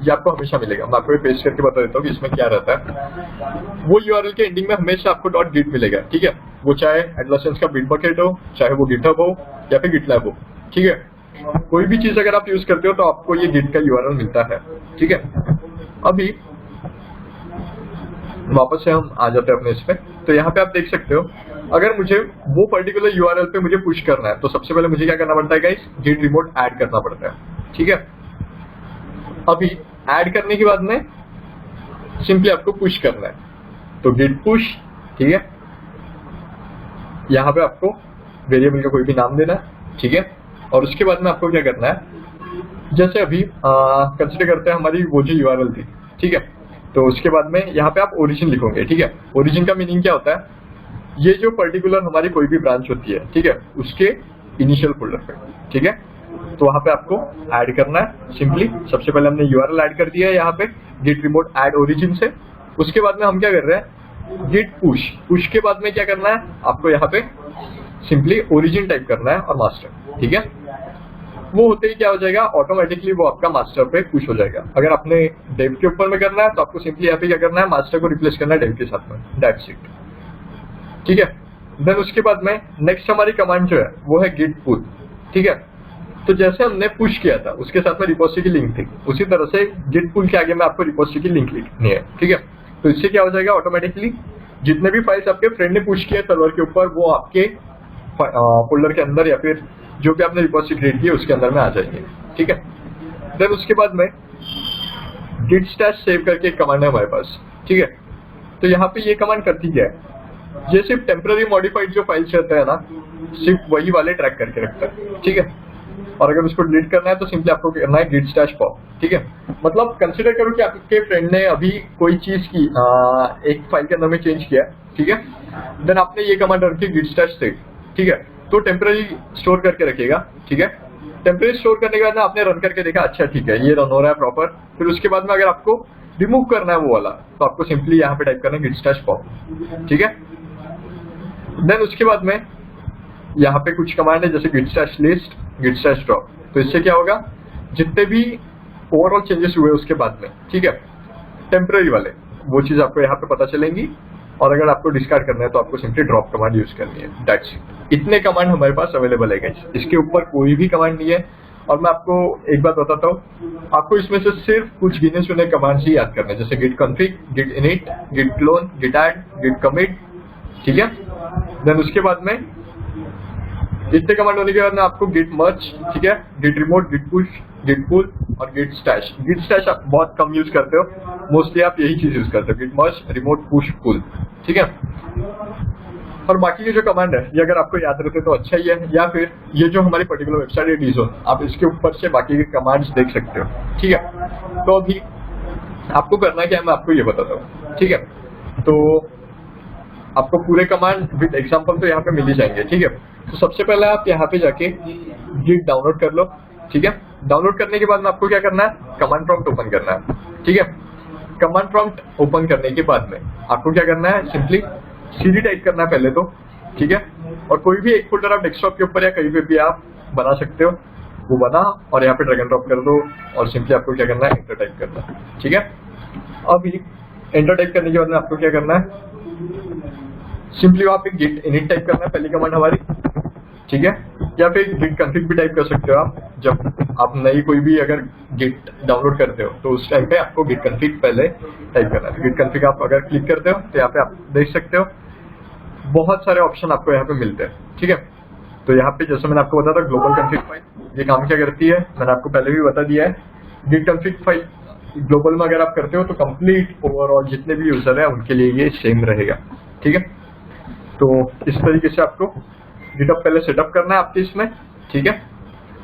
A: ये आपको हमेशा मिलेगा। मैं आपको पेस्ट करके बता देता हूँ कि इसमें क्या रहता है। वो यूआरएल के एंडिंग में हमेशा आपको .git मिलेगा, ठीक है, वो चाहे एटलासियंस का बिटबकेट हो, चाहे वो गिटहब हो या फिर गिटलैब हो, ठीक है, कोई भी चीज अगर आप यूज करते हो तो आपको ये गिट का यूआरएल मिलता है, ठीक है। अभी वापस से हम आ जाते हैं अपने इसमें, तो यहाँ पे आप देख सकते हो, अगर मुझे वो पर्टिकुलर यूआरएल पे मुझे पुश करना है तो सबसे पहले मुझे क्या करना पड़ता है गाइस, गिट रिमोट ऐड करना पड़ता है, ठीक है। अभी ऐड करने के बाद में सिंपली आपको पुश करना है, तो गिट पुश, ठीक है, यहाँ पे आपको वेरिएबल का कोई भी नाम देना है, ठीक है, और उसके बाद में आपको क्या करना है, जैसे अभी कंसिडर करते हैं हमारी वो जो यूआरएल थी, ठीक है, तो उसके बाद में यहाँ पे आप ओरिजिन लिखोगे, ठीक है। ओरिजिन का मीनिंग क्या होता है, ये जो पर्टिकुलर हमारी कोई भी ब्रांच होती है, ठीक है, उसके इनिशियल फोल्डर पे, ठीक है, तो वहां पे आपको ऐड करना है सिंपली। सबसे पहले हमने यूआरएल ऐड कर दिया है यहाँ पे गिट रिमोट ऐड ओरिजिन से। उसके बाद में हम क्या कर रहे हैं, गिट पुश, पुश के बाद में क्या करना है, आपको यहाँ पे सिंपली ओरिजिन टाइप करना है और मास्टर, ठीक है। वो होते ही क्या हो जाएगा, ऑटोमेटिकली वो आपका मास्टर पे पुश हो जाएगा। अगर आपने डेव के ऊपर में करना है तो आपको सिंपली यहाँ पे क्या करना है, मास्टर को रिप्लेस करना है डेव के साथ में, दैट्स इट, ठीक है। देन उसके बाद में नेक्स्ट हमारी कमांड जो है वो है गिट पुल, ठीक है। तो जैसे हमने पुश किया था उसके साथ में रिपोजिटरी की लिंक थी, उसी तरह से गिट पुल के आगे में आपको रिपोजिटरी की लिंक लिखनी है, ठीक है। तो इससे क्या हो जाएगा, ऑटोमेटिकली जितने भी फाइल्स आपके फ्रेंड ने पुश किए सर्वर के ऊपर वो आपके फोल्डर के अंदर या फिर जो भी आपने रिपोजिटरी क्रिएट की है उसके अंदर में आ जाएंगे, ठीक है। देन उसके बाद में गिट स्टैश सेव करके एक कमांड है हमारे पास, ठीक है। तो यहाँ पे ये कमांड करती क्या है, ये सिर्फ टेम्पररी मॉडिफाइड जो फाइल्स रहते हैं ना, सिर्फ वही वाले ट्रैक करके रखता है, ठीक है। और अगर उसको डिलीट करना है तो सिंपली आपको करना है गिट स्टैश पॉप, ठीक है। मतलब कंसीडर करो कि आपके फ्रेंड ने अभी कोई चीज की एक फाइल के अंदर में चेंज किया, ठीक है। देन आपने ये कमांड रखी गिट स्टैश सेव, ठीक है, तो टेम्पररी स्टोर करके रखेगा, ठीक है। टेम्पररी स्टोर करने के बाद आपने रन करके देखा, अच्छा ठीक है ये रन हो रहा है प्रॉपर। फिर उसके बाद में अगर आपको रिमूव करना है वो वाला तो आपको सिंपली यहाँ पे टाइप करना है गिट स्टैश पॉप, ठीक है। देन उसके बाद में यहाँ पे कुछ कमांड है जैसे git stash list, git stash drop. तो इससे क्या होगा, जितने भी ओवरऑल चेंजेस हुए उसके बाद में, ठीक है, टेम्पररी वाले वो चीज आपको यहाँ पे पता चलेंगी। और अगर आपको डिस्कार्ड करना है तो आपको सिंपली ड्रॉप कमांड यूज करनी है, दैट्स इट। इतने कमांड हमारे पास अवेलेबल है गाइस, इसके ऊपर कोई भी कमांड नहीं है। और मैं आपको एक बात बताता हूँ, आपको इसमें से सिर्फ कुछ गिने चुने कमांड्स ही याद करने हैं, जैसे git config, git init, git clone, git add, git commit, ठीक है। देन उसके बाद में इतने कमांड होने के बाद में आपको गिट मर्ज, ठीक है, git remote, git push, git pull और गिट स्टैश। गिट स्टैश आप बहुत कम यूज करते हो, मोस्टली आप यही चीज यूज करते हो, गिट मर्ज, रिमोट, पुश, पुल, ठीक है। और बाकी ये जो कमांड है ये अगर आपको याद रहते तो अच्छा ही है, या फिर ये जो हमारी पर्टिकुलर वेबसाइट है डीजोन, आप इसके ऊपर से बाकी के कमांड्स देख सकते हो, ठीक है। तो अभी आपको करना क्या है मैं आपको ये बताता हूँ, ठीक है। तो आपको पूरे कमांड विद एग्जांपल तो यहाँ पे मिल ही जाएंगे, ठीक है। तो सबसे पहले आप यहाँ पे जाके गिट डाउनलोड कर लो, ठीक है। डाउनलोड करने के बाद में आपको क्या करना है, कमांड प्रॉम्प्ट ओपन करना है, ठीक है। कमांड प्रॉम्प्ट ओपन करने के बाद में आपको क्या करना है, सिंपली सीडी टाइप करना है पहले तो, ठीक है। और कोई भी एक फोल्डर आप डेस्कटॉप के ऊपर या कहीं पे भी आप बना सकते हो, वो बना और यहाँ पे ड्रैग एंड ड्रॉप कर दो और सिंपली आपको क्या करना है, एंटर टाइप करना है, ठीक है। अभी एंटर टाइप करने के बाद में आपको क्या करना है, सिंपली वहां पे गिट इनिट टाइप करना है, पहली कमांड हमारी, ठीक है। या फिर गिट कॉन्फिग भी टाइप कर सकते हो आप, जब आप नई कोई भी अगर गिट डाउनलोड करते हो तो उस टाइम पे आपको गिट कॉन्फिग पहले टाइप करना है। गिट कॉन्फिग आप अगर क्लिक करते हो तो यहाँ पे आप देख सकते हो बहुत सारे ऑप्शन आपको यहाँ पे मिलते हैं, ठीक है। तो यहाँ पे जैसे मैंने आपको बताया था ग्लोबल कॉन्फिग फाइल ये काम क्या करती है, मैंने आपको पहले भी बता दिया है। गिट कॉन्फिग फाइल ग्लोबल में अगर आप करते हो तो कंप्लीट ओवरऑल जितने भी यूजर है उनके लिए ये सेम रहेगा, ठीक है। तो इस तरीके से आपको गिटहब पहले सेटअप करना है आपके इसमें, ठीक है।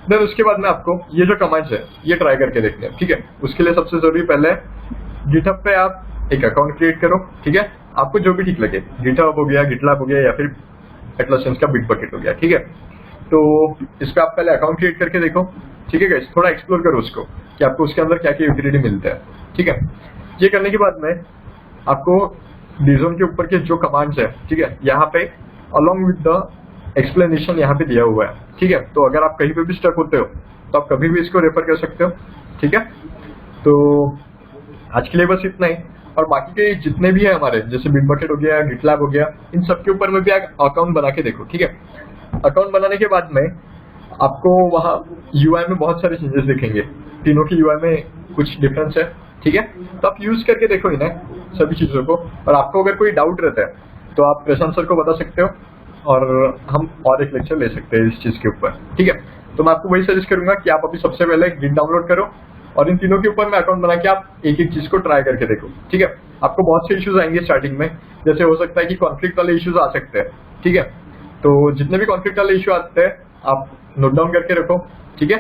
A: देन उसके बाद में आपको ये जो कमांड्स है ये ट्राई करके देखने हैं, ठीक है। उसके लिए सबसे जरूरी पहले गिटहब पे आप एक अकाउंट क्रिएट करो, ठीक है। आपको जो भी ठीक लगे, गिटहब हो गया, गिटलैब हो गया या फिर एटलासियंस का बिटबकेट हो गया, ठीक है। तो इस पे आप पहले अकाउंट क्रिएट करके देखो, ठीक है गाइस, थोड़ा एक्सप्लोर करो उसको कि आपको उसके अंदर क्या क्या यूटिलिटी मिलता है। ठीक है, ये करने के बाद में आपको डिजोन के ऊपर के जो कमांड्स है, ठीक है, यहाँ पे अलोंग विद द एक्सप्लेनेशन यहाँ पे दिया हुआ है। ठीक है, तो अगर आप कहीं पे भी स्टक होते हो तो आप कभी भी इसको रेफर कर सकते हो। ठीक है, तो आज के लिए बस इतना ही। और बाकी के जितने भी है हमारे, जैसे बिटबकेट हो गया, गिटलैब हो गया, इन सब के ऊपर में भी आप अकाउंट बना के देखो। ठीक है, अकाउंट बनाने के बाद में आपको वहाँ यूआई में बहुत सारे चेंजेस दिखेंगे, तीनों की यूआई में कुछ डिफरेंस है। ठीक है, तो आप यूज करके देखो इन्हें सभी चीजों को, और आपको अगर कोई डाउट रहता है तो आप प्रशांत सर को बता सकते हो और हम और एक लेक्चर ले सकते हैं इस चीज के ऊपर। ठीक है, तो मैं आपको वही सजेस्ट करूंगा कि आप अभी सबसे पहले गिट डाउनलोड करो और इन तीनों के ऊपर में अकाउंट बना के आप एक एक चीज को ट्राई करके देखो। ठीक है, आपको बहुत से इश्यूज आएंगे स्टार्टिंग में, जैसे हो सकता है कि कॉन्फ्लिक्ट वाले इश्यूज आ सकते हैं। ठीक है, तो जितने भी कॉन्फ्लिक्ट वाले इश्यू आते हैं आप नोट डाउन करके रखो। ठीक है,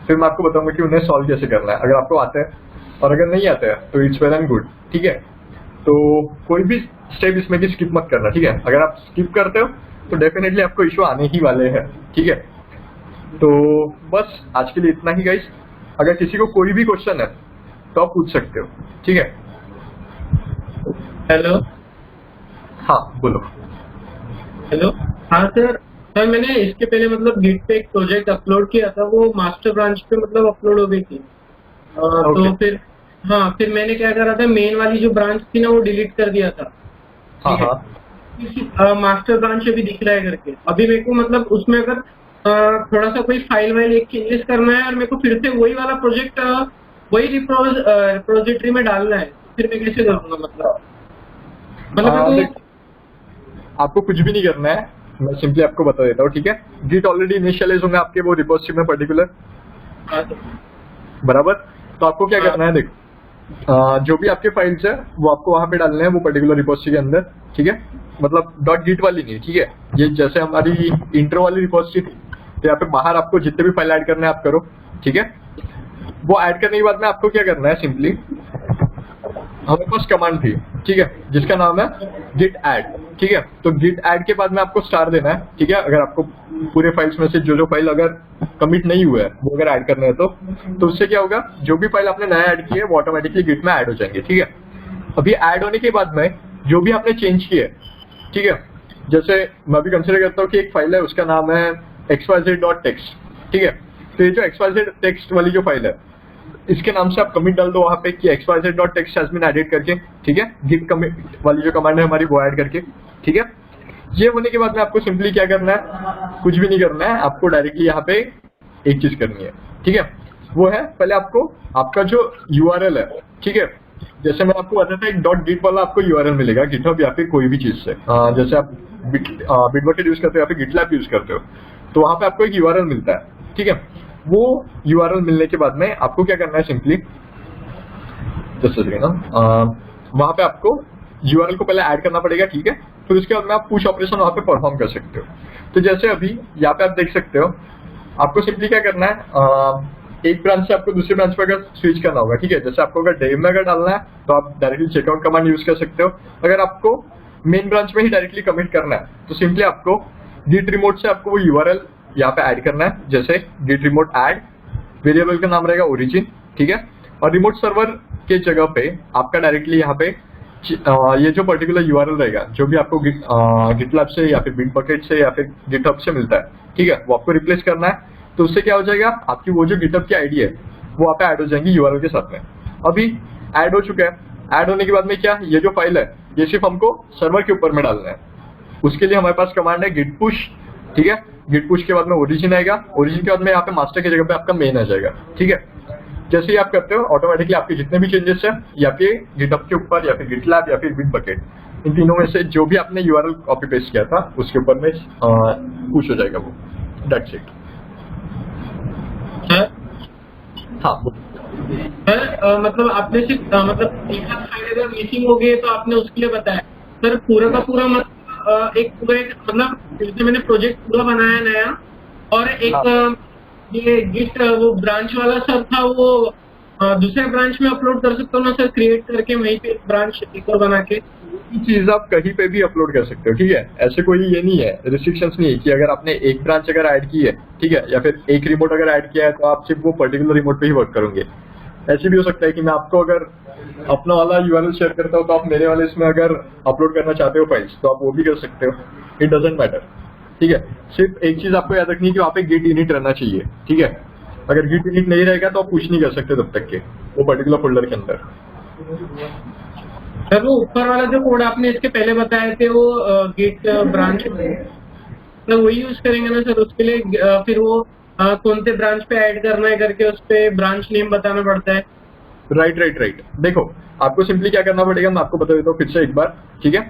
A: फिर मैं आपको बताऊंगा कि उन्हें सॉल्व कैसे करना है, अगर आपको आता है, और अगर नहीं आता है तो इट्स वेल एंड गुड। ठीक है, तो कोई भी स्टेप इसमें की स्किप मत करना। ठीक है, अगर आप स्किप करते हो तो डेफिनेटली आपको इश्यू आने ही वाले हैं। ठीक है, तो बस आज के लिए इतना ही गाइस। अगर किसी को कोई भी क्वेश्चन है तो आप पूछ सकते हो। ठीक है,
B: हेलो।
A: हाँ बोलो।
B: हेलो। हाँ सर, मैंने इसके पहले मतलब गिट पे एक प्रोजेक्ट अपलोड किया था, वो मास्टर ब्रांच पे मतलब अपलोड हो गई थी। तो फिर मैंने क्या करा था, मेन वाली जो ब्रांच थी ना वो डिलीट कर दिया था।
A: हाँ हाँ,
B: मास्टर ब्रांच अभी दिख रहा है करके। अभी मेरे को मतलब उसमें अगर थोड़ा सा कोई फाइल वाइल एक चेंजेस करना है और मेरे को फिर से वही वाला प्रोजेक्ट वही रिपोजिटरी में डालना है, फिर मैं कैसे करूँगा? मतलब
A: आपको कुछ भी नहीं करना है, मैं सिंपली आपको बता देता हूँ। ठीक है, गिट ऑलरेडी इनिशियलाइज होंगे आपके वो रिपोजिटरी में पर्टिकुलर, बराबर। तो आपको क्या करना है, देखो जो भी आपके फाइल्स है वो आपको वहां पे डालने हैं वो पर्टिकुलर रिपोजिटरी के अंदर। ठीक है, मतलब डॉट गिट वाली नहीं। ठीक है, ये जैसे हमारी इंट्रो वाली रिपोजिटरी थी, तो यहाँ पे बाहर आपको जितने भी फाइल ऐड करने हैं आप करो। ठीक है, वो ऐड करने के बाद में आपको क्या करना है, सिंपली हमारे पास कमांड थी, ठीक है, जिसका नाम है गिट ऐड। ठीक है, तो गिट ऐड के बाद में आपको स्टार देना है। ठीक है, अगर आपको पूरे फाइल्स में से जो फाइल अगर कमिट नहीं हुआ है वो अगर ऐड करने हैं तो उससे क्या होगा, जो भी फाइल आपने नया ऐड किया है वो ऑटोमेटिकली गिट में ऐड हो जाएंगे। ठीक है, अभी ऐड होने के बाद में जो भी आपने चेंज किए, ठीक है, जैसे मैं अभी कंसिडर करता हूँ कि एक फाइल है उसका नाम है xyz.txt। ठीक है, तो ये जो xyz.txt वाली जो फाइल है इसके नाम से आप कमिट डाल दो वहां पे कि xyz.txt हैज बीन एडेड करके। ठीक है, गिट कमिट वाली जो कमांड है हमारी वो ऐड करके। ठीक है, ये होने के बाद में आपको सिंपली क्या करना है, कुछ भी नहीं करना है, आपको डायरेक्टली यहाँ पे एक चीज करनी है। ठीक है, वो है पहले आपको आपका जो यूआरएल है, ठीक है, जैसे मैं आपको बताता एक डॉट गिट वाला आपको यूआरएल मिलेगा गिटहब या फिर कोई भी चीज से, जैसे आप बिटबकेट यूज करते हो या फिर गिटलैब यूज करते हो तो वहां पे आपको एक यूआरएल मिलता है। ठीक है, वो यूआरएल मिलने के बाद में आपको क्या करना है, सिंपली वहां पे आपको यूआरएल को पहले ऐड करना पड़ेगा। ठीक है, फिर उसके बाद में आप पुश ऑपरेशन वहां पे परफॉर्म कर सकते हो। तो जैसे अभी यहाँ पे आप देख सकते हो, आपको सिंपली क्या करना है, एक ब्रांच से आपको दूसरे ब्रांच पे अगर स्विच करना होगा, ठीक है, जैसे आपको अगर डेव में अगर डालना है तो आप डायरेक्टली चेकआउट कमांड यूज कर सकते हो। अगर आपको मेन ब्रांच में ही डायरेक्टली कमिट करना है तो सिंपली आपको गिट रिमोट से आपको वो यूआरएल यहाँ पे ऐड करना है, जैसे गिट रिमोट ऐड, वेरिएबल का नाम रहेगा ओरिजिन। ठीक है, और रिमोट सर्वर के जगह पे आपका डायरेक्टली यहाँ पे ये जो पर्टिकुलर यूआरएल रहेगा जो भी आपको गिटलैब से या फिर बिटबकेट से या फिर गिटहब से मिलता है, ठीक है, वो आपको रिप्लेस करना है। तो उससे क्या हो जाएगा, आपकी वो जो गिटहब की आईडी है वो आप ऐड हो जाएंगी यूआरएल के साथ में। अभी ऐड हो चुका है, ऐड होने के बाद में क्या, ये जो फाइल है ये सिर्फ हमको सर्वर के ऊपर में डालना है। उसके लिए हमारे पास कमांड है गिट पुश। ठीक है, गिट पुश के बाद में ओरिजिन आएगा, ओरिजिन के बाद में यहाँ पे मास्टर की जगह पे आपका मेन आ जाएगा। ठीक है, जैसे ही आप करते हो ऑटोमेटिकली आपके जितने भी चेंजेस है या फिर गिटहब के ऊपर या फिर गिटलैब या फिर बिटबकेट, इन तीनों में से जो भी आपने यूआरएल कॉपी पेस्ट किया था उसके ऊपर में पुश हो जाएगा वो। That's it. हाँ
B: सर, मतलब आपने सिर्फ मतलब एक आध फाइल अगर मिसिंग हो गई है तो आपने उसके लिए बताया। सर पूरा का पूरा मतलब एक मतलब जैसे मैंने प्रोजेक्ट पूरा बनाया नया, और एक ये गिट वो ब्रांच वाला सर था वो दूसरे ब्रांच में अपलोड कर सकता हूँ ना सर, क्रिएट करके वहीं पे ब्रांच एक और बना के?
A: ये चीज आप कहीं पे भी अपलोड कर सकते हो, ठीक है। ऐसे कोई ये नहीं है, रिस्ट्रिक्शंस नहीं है कि अगर आपने एक ब्रांच अगर ऐड की है, ठीक है, या फिर एक रिमोट अगर ऐड किया है तो आप सिर्फ वो पर्टिकुलर रिमोट पे ही वर्क करोगे। ऐसे भी हो सकता है कि मैं आपको अगर अपना वाला यूआरएल शेयर करता हूँ तो आप मेरे वाले इसमें अगर अपलोड करना चाहते हो फाइल्स तो आप वो भी कर सकते हो, इट डजेंट मैटर, ठीक है। सिर्फ एक चीज आपको याद रखनी है कि वहाँ पे गिट इनिट रहना चाहिए, ठीक है। अगर गिट इनिट नहीं रहेगा तो आप कुछ नहीं कर सकते तब तक के वो पर्टिकुलर फोल्डर के अंदर।
B: सर वो ऊपर वाला जो कोड आपने इसके पहले बताए थे वो गिट ब्रांच तो वही यूज करेंगे ना सर उसके लिए? फिर वो कौन से ब्रांच पे ऐड करना है करके उस पे ब्रांच नेम बताना पड़ता है?
A: राइट। देखो आपको सिंपली क्या करना पड़ेगा, मैं आपको बता देता हूँ फिर से एक बार, ठीक है।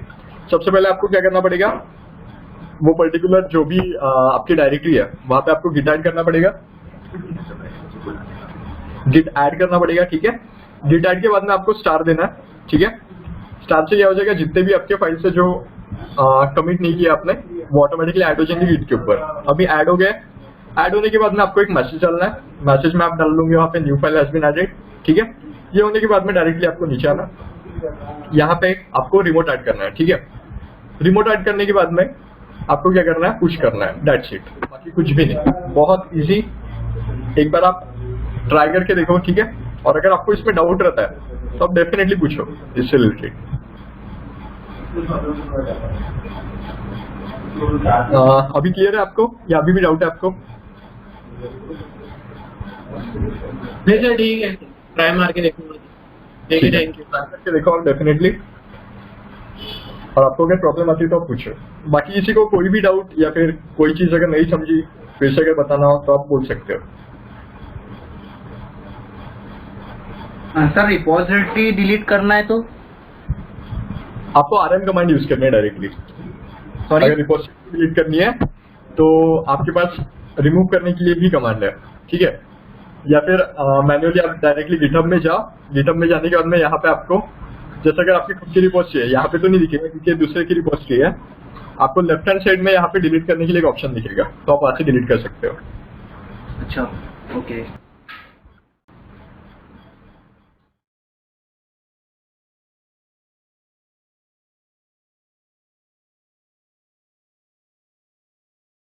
A: सबसे पहले आपको क्या करना पड़ेगा, वो पर्टिकुलर जो भी आपकी डायरेक्टरी है वहां पे आपको गिट ऐड करना पड़ेगा, गिट ऐड करना पड़ेगा, ठीक है। गिट ऐड के बाद में आपको स्टार देना है, ठीक है। स्टार से क्या हो जाएगा, जितने भी आपके फाइल से जो कमिट नहीं किया आपने वो ऑटोमेटिकली ऐड हो जाएंगे गिट के ऊपर। अभी ऐड हो गए, ऐड होने के बाद में आपको एक मैसेज डालना है, मैसेज में आप डाल लूंगे वहाँ पे new file has been added, ठीक है। ये होने के बाद में डायरेक्टली आपको नीचे आना, यहाँ पे आपको रिमोट ऐड करना है, ठीक है। रिमोट ऐड करने के बाद में आपको क्या करना है, पुश करना है, दैट्स इट, बाकी कुछ भी नहीं, बहुत इजी। एक बार आप ट्राई करके देखो, ठीक है। और अगर आपको इसमें डाउट रहता है तो आप डेफिनेटली पूछो इससे रिलेटेड। अभी क्लियर है आपको या अभी भी डाउट है आपको?
B: नहीं सर ठीक है, ट्राई मार के देखूंगा। ठीक है, थैंक यू।
A: ट्राई करके देखो आप डेफिनेटली, और आपको अगर प्रॉब्लम आती है तो आप पूछो। बाकी किसी को कोई भी डाउट या फिर कोई चीज अगर नहीं समझी फिर से अगर बताना हो तो आप बोल सकते हो।
C: सर रिपोजिटरी डिलीट करना है तो
A: आपको आरएम कमांड यूज करनी है डायरेक्टली।
C: सॉरी,
A: अगर रिपोजिटरी डिलीट करनी है तो आपके पास रिमूव करने के लिए भी कमांड है, ठीक है। या फिर मैन्युअली आप डायरेक्टली गिटहब में जाओ, गिटहब में जाने के बाद में यहाँ पे आपको जैसे अगर आपकी खुद की रिपोजिटरी है यहाँ पे तो नहीं दिखेगा क्योंकि दूसरे की रिपोजिटरी है, आपको लेफ्ट हैंड साइड में यहाँ पे डिलीट करने के लिए एक ऑप्शन दिखेगा तो आप वहां से डिलीट कर सकते हो।
C: अच्छा ओके।